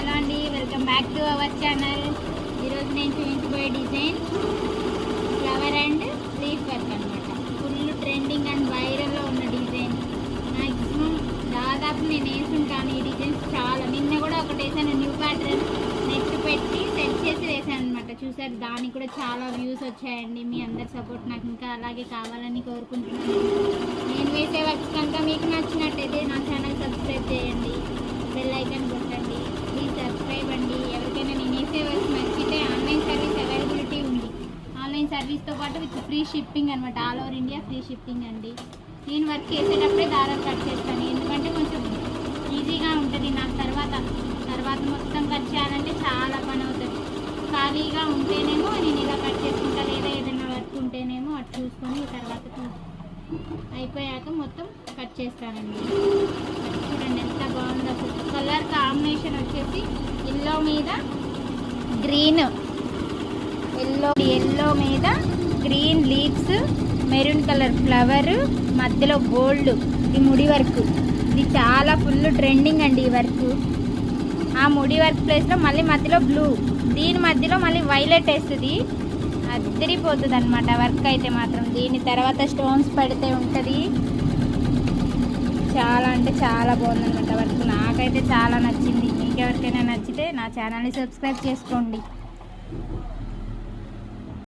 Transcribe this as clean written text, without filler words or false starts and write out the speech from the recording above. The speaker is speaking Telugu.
హలో అండి, welcome back to our channel. ఈరోజు నేను చూపించబోయే design flower and leaf work అనమాట. ఫుల్ ట్రెండింగ్ అండ్ వైరల్లో ఉన్న డిజైన్. మ్యాక్సిమం దాదాపు నేను వేసుంటాను ఈ డిజైన్స్ చాలా. నిన్న కూడా ఒకటి వేసాను, న్యూ ప్యాటర్న్ నెట్ పెట్టి సెట్ చేసి వేసాను అనమాట. చూసారు, దానికి కూడా చాలా వ్యూస్ వచ్చాయండి. మీ అందరి సపోర్ట్ నాకు ఇంకా అలాగే కావాలని కోరుకుంటున్నాను. నేను వేసే వర్క్స్ కనుక మీకు నచ్చినట్టయితే నా ఛానల్ సబ్స్క్రైబ్ చేయండి, బెల్ ఐకాన్ కొట్టండి, ప్లీజ్ సబ్స్క్రైబ్ అండి. ఎవరికైనా నేను వేసే వర్క్స్ నచ్చితే ఆన్లైన్ సర్వీస్ అవైలబిలిటీ ఉంది. ఆన్లైన్ సర్వీస్తో పాటు విత్ ఫ్రీ షిప్పింగ్ అనమాట. All over India free shipping అండి. నేను వర్క్ చేసేటప్పుడే దారం కట్ చేస్తాను, ఎందుకంటే కొంచెం ఈజీగా ఉంటుంది నాకు. తర్వాత మొత్తం కట్ చేయాలంటే చాలా పని అవుతుంది. ఖాళీగా ఉంటేనేమో నేను ఇలా కట్ చేసుకుంటా, లేదా ఏదైనా వర్క్ ఉంటేనేమో అటు చూసుకొని తర్వాత అయిపోయాక మొత్తం కట్ చేస్తానండి. చూడండి ఎంత బాగుందో అసలు. కలర్ కాంబినేషన్ వచ్చేసి ఎల్లో మీద గ్రీన్, ఎల్లో మీద green leaves, maroon colour flower, మధ్యలో గోల్డ్. ఈ ముడి వర్క్ ఇది చాలా ఫుల్ ట్రెండింగ్ అండి. ఈ వర్క్ ఆ ముడి వర్క్ ప్లేస్లో మళ్ళీ మధ్యలో బ్లూ, దీని మధ్యలో మళ్ళీ వైలెట్ వేస్తుంది. అదిరిపోతుంది అనమాట వర్క్ అయితే మాత్రం. దీని తర్వాత స్టోన్స్ పెడితే ఉంటుంది. చాలా అంటే చాలా బాగుందన్నమాట వర్క్. నాకైతే చాలా నచ్చింది. మీకు ఎవరికైనా నచ్చితే నా ఛానల్ని సబ్స్క్రైబ్ చేసుకోండి.